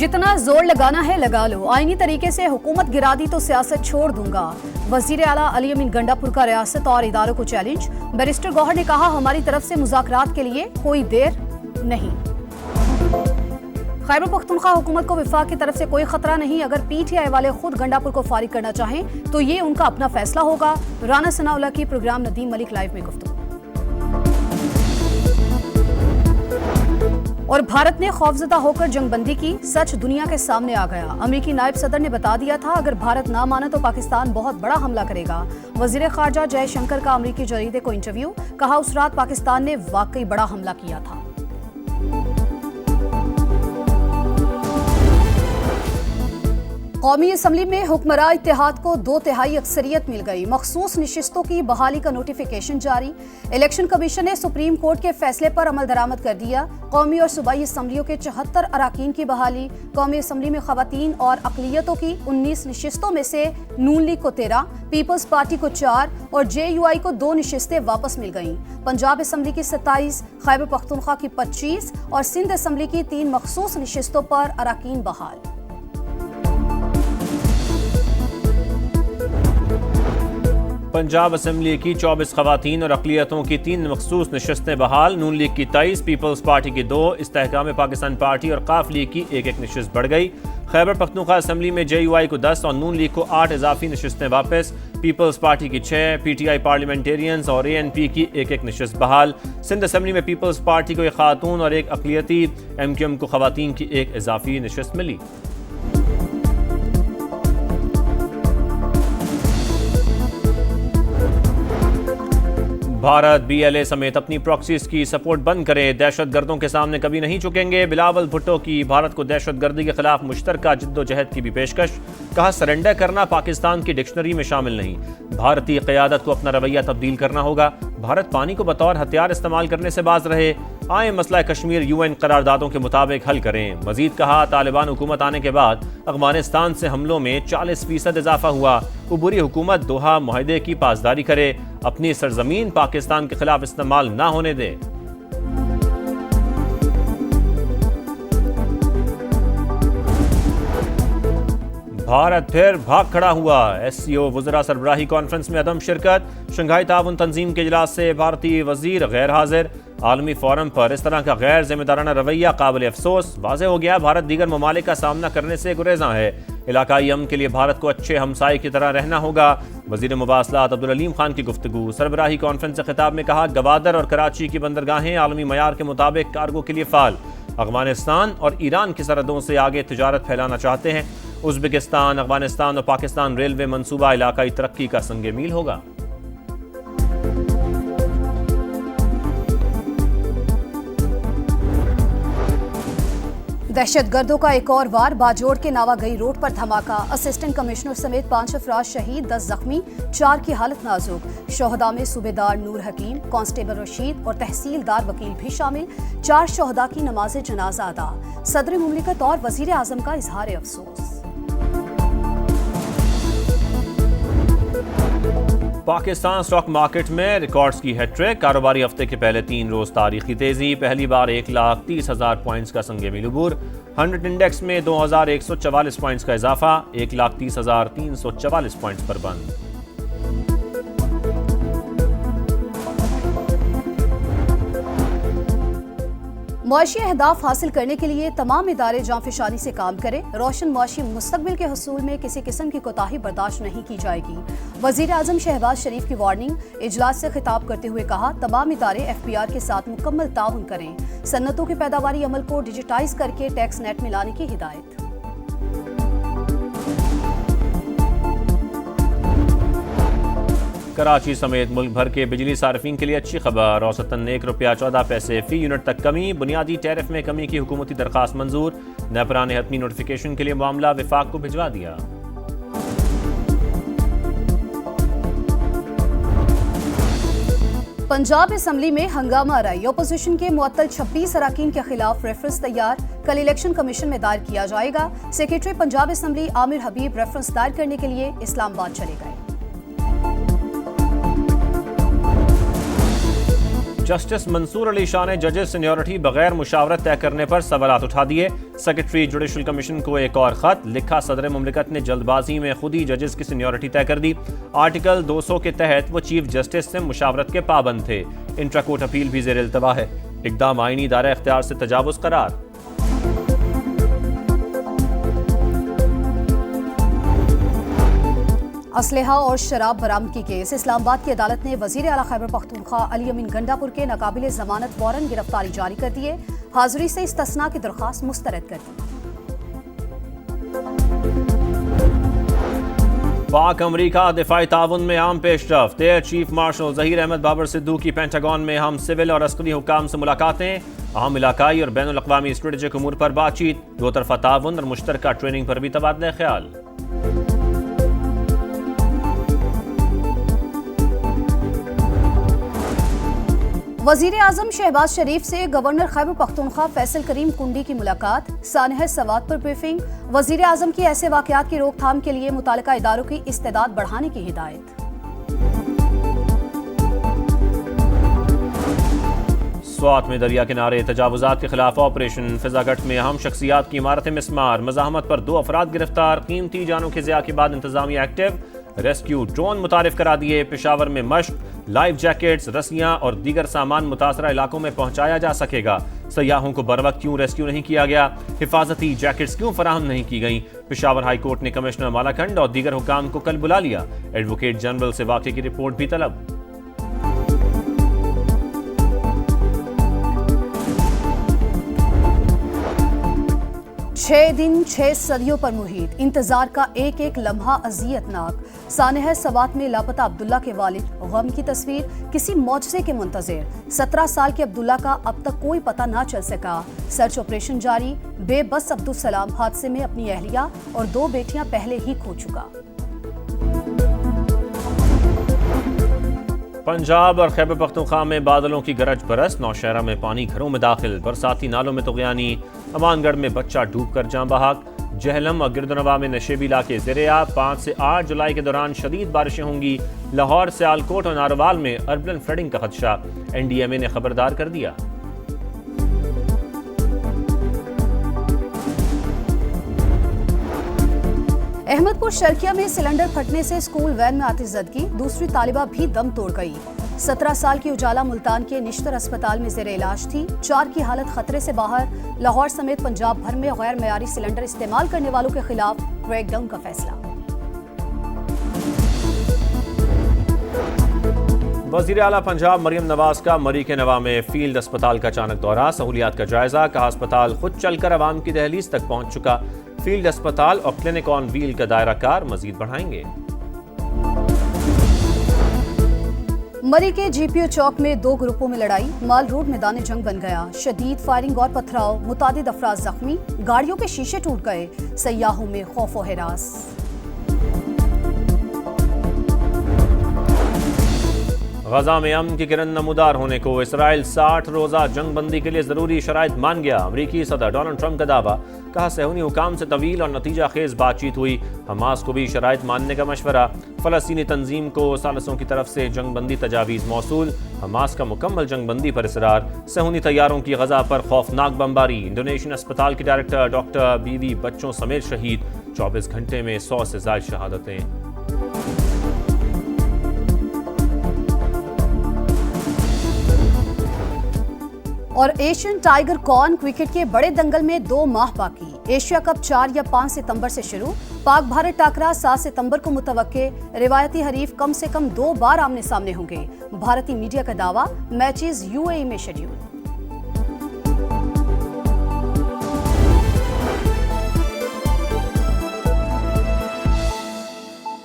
जितना जोर लगाना है लगा लो, आईनी तरीके से हुकूमत गिरा दी तो सियासत छोड़ दूंगा। वजीर आला अली अमीन गंडापुर का रियासत और इदारों को चैलेंज। बैरिस्टर गौहर ने कहा, हमारी तरफ से मुज़ाकरात के लिए कोई देर नहीं। खैबर पख्तूनख्वा हुकूमत को वफाक की तरफ से कोई खतरा नहीं। अगर पीटीआई वाले खुद गंडापुर को फारिग करना चाहें तो ये उनका अपना फैसला होगा। राना सनाउल्लाह की प्रोग्राम नदीम मलिक लाइव में गुफ्तगू। और भारत ने खौफजदा होकर जंगबंदी की, सच दुनिया के सामने आ गया। अमेरिकी नायब सदर ने बता दिया था, अगर भारत ना माना तो पाकिस्तान बहुत बड़ा हमला करेगा। वजीर खारजा जयशंकर का अमेरिकी जरीदे को इंटरव्यू, कहा उस रात पाकिस्तान ने वाकई बड़ा हमला किया था। कौमी असम्बली में हुक्मरां इत्तेहाद को 2/3 अक्सरियत मिल गई। मखसूस नशिस्तों की बहाली का नोटिफिकेशन जारी। इलेक्शन कमीशन ने सुप्रीम कोर्ट के फैसले पर अमल दरामद कर दिया। कौमी और सूबाई असम्बलियों के 74 अराकीन की बहाली। कौमी असम्बली में खवातीन और अकलियतों की 19 नशिस्तों में से नून लीग को 13, पीपल्स पार्टी को 4 और JUI को 2 नशिस्तें वापस मिल गईं। पंजाब असम्बली की 27, खैबर पख्तूनख्वा की 25 और सिंध असम्बली की 3 मखसूस नशिस्तों पर अराकीन बहाल। पंजाब असम्बली की 24 खवातीन और अकलियतों की 3 मखसूस नशस्तें बहाल। नून लीग की 23, पीपल्स पार्टी की 2, इस्तेहकाम पाकिस्तान पार्टी और काफ लीग की 1-1 नशस्त बढ़ गई। खैबर पख्तूनख्वा असम्बली में JUI को 10 और नून लीग को 8 इजाफी नशस्तें वापस। पीपल्स पार्टी की 6, PTI पार्लियामेंटेरियंस और ANP की 1-1 नशस्त बहाल। सिंध असम्बली में पीपल्स पार्टी को 1 खातून और 1 अकलियती, MQM को खवातीन की 1 इजाफी नशस्त मिली। भारत BLA समेत अपनी प्रॉक्सीज की सपोर्ट बंद करे, दहशत गर्दों के सामने कभी नहीं झुकेंगे। बिलावल भुट्टो की भारत को दहशत गर्दी के खिलाफ मुश्तरका जिद्दोजहद की भी पेशकश। कहा, सरेंडर करना पाकिस्तान की डिक्शनरी में शामिल नहीं। भारतीय क़यादत को अपना रवैया तब्दील करना होगा। भारत पानी को बतौर हथियार इस्तेमाल करने से बाज रहे। आए मसला कश्मीर UN करारदादों के मुताबिक हल करें। मजीद कहा, तालिबान हुकूमत आने के बाद अफगानिस्तान से हमलों में 40% इजाफा हुआ। उबूरी हुकूमत दोहा मुआहदे की पासदारी करे, अपनी सरजमीन पाकिस्तान के खिलाफ इस्तेमाल ना होने दे। भारत फिर भाग खड़ा हुआ। SCO वज़रा सरबराही कॉन्फ्रेंस में अदम शिरकत। शंघाई ताउन तंजीम के इजलास से भारतीय वजीर गैर हाजिर। आलमी फोरम पर इस तरह का गैर जिम्मेदाराना रवैया काबिल अफसोस। वाज़ेह हो गया, भारत दीगर ममालिक का सामना करने से गुरेज़ां है। इलाकाई अमन के लिए भारत को अच्छे हमसाये की तरह रहना होगा। वज़ीर मुवासलात अब्दुल अलीम खान की गुफ्तगू। सरबराही कॉन्फ्रेंस से खिताब में कहा, गवादर और कराची की बंदरगाहें आलमी मयार के मुताबिक कार्गो के लिए फ़ाल। अफगानिस्तान और ईरान की सरहदों से आगे तिजारत फैलाना चाहते हैं। उज़्बेकिस्तान, अफगानिस्तान और पाकिस्तान रेलवे मंसूबा इलाकाई तरक्की का संगे मील होगा। दहशतगर्दों का एक और वार। बाजोड़ के नावागई रोड पर धमाका। असिस्टेंट कमिश्नर समेत 5 अफराद शहीद, 10 जख्मी, 4 की हालत नाजुक। शोहदा में सूबेदार नूर हकीम, कांस्टेबल रशीद और तहसीलदार वकील भी शामिल। 4 शोहदा की नमाज जनाजा अदा। सदर मुमलिकत और वजीर आजम का इजहार अफसोस। पाकिस्तान स्टॉक मार्केट में रिकॉर्ड्स की हैट्रिक। कारोबारी हफ्ते के पहले 3 रोज तारीखी तेजी। पहली बार 1,30,000 पॉइंट्स का संगे मिल उबूर। 100 इंडेक्स में 2,144 पॉइंट्स का इजाफा। 1,30,344 पॉइंट्स पर बंद। मुआशी अहदाफ हासिल करने के लिए तमाम इदारे जांफिशानी से काम करें। रोशन मुआशी मुस्तकबिल के हसूल में किसी किस्म की कोताही बर्दाश्त नहीं की जाएगी। वजीर आजम शहबाज शरीफ की वार्निंग। इजलास से खिताब करते हुए कहा, तमाम इदारे FPR के साथ मुकम्मल ताउन करें। सन्नतों की पैदावारी अमल को डिजिटाइज करके टैक्स नेट में लाने की हिदायत। कराची समेत मुल्क भर के बिजली सार्फिन के लिए अच्छी खबर। औसतन ₹1.14 फी यूनिट तक कमी। बुनियादी टैरिफ में कमी की हुकूमती दरखास्त मंजूर। नेपरा ने हतमी नोटिफिकेशन के लिए मामला विफाक को भिजवा दिया। पंजाब असम्बली में हंगामा रही। अपोजिशन के मुअत्तल 26 अराकीन के खिलाफ रेफरेंस तैयार। कल इलेक्शन कमीशन में दायर किया जाएगा। सेक्रेटरी पंजाब असम्बली आमिर हबीब रेफरेंस दायर करने के लिए इस्लामाबाद चले गए। जस्टिस मंसूर अली शाह ने जजेस सीनियरिटी बगैर मुशावरत तय करने पर सवालात उठा दिए। सेक्रेटरी जुडिशल कमीशन को एक और खत लिखा। सदर मुमलिकत ने जल्दबाजी में खुद ही जजेस की सीनियरिटी तय कर दी। आर्टिकल 200 के तहत वो चीफ जस्टिस से मुशावरत के पाबंद थे। इंट्रा कोर्ट अपील भी ज़ेर इल्तवा है। इक़दाम आईनी दायरा इख्तियार से तजावुज़ करार। असलहा और शराब बरामदगी केस इस्लामाबाद की अदालत ने वजीर आला खैबर पख्तूनख्वा अली अमीन गंडापुर के नाकाबिल जमानत वारंट गिरफ्तारी जारी कर दिए। हाजिरी से इस्तिस्ना की दरख्वास्त मुस्तरद कर दी। पाक अमरीका दिफाई ताउन में आम पेशरफ्त। Air chief marshal Zaheer Ahmed Babar Sidhu की पेंटागन में हम सिविल और अस्करी हुकाम से मुलाकातें। अहम इलाकाई और बैनुल अक़वामी स्ट्रेटेजिक उमूर पर बातचीत। दो तरफा ताउन और मुश्तरका ट्रेनिंग पर भी तबादला ख्याल। वजीर आजम शहबाज शरीफ से गवर्नर खैबर पख्तूनख्वा फैसल करीम कुंडी की मुलाकात। सानह सवात पर ब्रीफिंग। वजीर आजम की ऐसे वाक़यात की रोकथाम के लिए मुतालिका इदारों की इस्तेदाद बढ़ाने की हिदायत। स्वात में दरिया किनारे तजावुजात के खिलाफ ऑपरेशन। फिजागट में अहम शख्सियात की इमारतें मिस्मार। मज़ाहमत पर 2 अफराद गिरफ्तार। कीमती जानों के ज़िया के बाद इंतजामिया एक्टिव। रेस्क्यू ड्रोन मुतारिफ करा दिए। पेशावर में मश्क। लाइफ जैकेट्स, रस्सियां और दीगर सामान मुतासरा इलाकों में पहुंचाया जा सकेगा। सयाहों को बरवक्त क्यों रेस्क्यू नहीं किया गया? हिफाजती जैकेट्स क्यों फराहम नहीं की गई? पेशावर हाई कोर्ट ने कमिश्नर मालाखंड और दीगर हुकाम को कल बुला लिया। एडवोकेट जनरल से वाक़े की रिपोर्ट भी तलब। 6 दिन 6 सदियों पर मुहित। इंतजार का एक एक लम्हा अजियतनाक। सानह सवात में लापता अब्दुल्ला के वालिद गम की तस्वीर। किसी मौजज़े के मुंतज़िर 17 साल के अब्दुल्ला का अब तक कोई पता ना चल सका। सर्च ऑपरेशन जारी। बेबस अब्दुल सलाम हादसे में अपनी अहलिया और 2 बेटियां पहले ही खो चुका। पंजाब और खैबर पख्तूनख्वा में बादलों की गरज बरस। नौशहरा में पानी घरों में दाखिल। बरसाती नालों में तुग़यानी। अमानगढ़ में बच्चा डूबकर जाँ बहक। जहलम और गिरदनवा में नशेबी इलाके ज़ेर-ए-आब। 5 से 8 जुलाई के दौरान शदीद बारिशें होंगी। लाहौर, सियालकोट और नारोवाल में अर्बन फ्लडिंग का खदशा। NDMA ने खबरदार कर दिया। अहमदपुर शर्किया में सिलेंडर फटने से स्कूल वैन में आतिशज़दगी। दूसरी तालिबा भी दम तोड़ गई। 17 साल की उजाला मुल्तान के निश्तर अस्पताल में ज़ेर इलाज थी। 4 की हालत खतरे से बाहर। लाहौर समेत पंजाब भर में गैर मयारी सिलेंडर इस्तेमाल करने वालों के खिलाफ क्रैकडाउन का फैसला। वज़ीर आला पंजाब मरियम नवाज का मरी के नवा में फील्ड अस्पताल का अचानक दौरा। सहूलियात का जायजा। कहा अस्पताल खुद चलकर अवाम की दहलीज तक पहुंच चुका। फील्ड अस्पताल और क्लिनिक ऑन व्हील का दायरा कार मजीद बढ़ाएंगे। मरी के GPO चौक में 2 ग्रुपों में लड़ाई। माल रोड मैदान जंग बन गया। शदीद फायरिंग और पथराव। मुतादिद अफराद जख्मी। गाड़ियों के शीशे टूट गए। सयाहों में खौफ व हिरास। गजा में अमन की किरण नमूदार होने को। इसराइल 60 रोज़ा जंग बंदी के लिए ज़रूरी शराइत मान गया। अमरीकी सदर डोनाल्ड ट्रंप का दावा। कहा सहूनी हुकाम से तवील और नतीजा खेज बातचीत हुई। हमास को भी शराइत मानने का मशवरा। फ़लस्तीनी तंजीम को सालसों की तरफ से जंग बंदी तजावीज़ मौसूल। हमास का मुकम्मल जंग बंदी पर इसरार। सहूनी तैयारों की गजा पर खौफनाक बमबारी। इंडोनेशियन अस्पताल के डायरेक्टर डॉक्टर बीवी बच्चों समेत शहीद। 24 घंटे में 100 से ज़ायद शहादतें। और एशियन टाइगर कॉर्न क्रिकेट के बड़े दंगल में 2 माह बाकी। एशिया कप 4 या 5 सितंबर से शुरू। पाक भारत टाकरा 7 सितंबर को मुतवक्के। रिवायती हरीफ कम से कम 2 बार आमने सामने होंगे। भारतीय मीडिया का दावा। मैचेस UAE में शेड्यूल।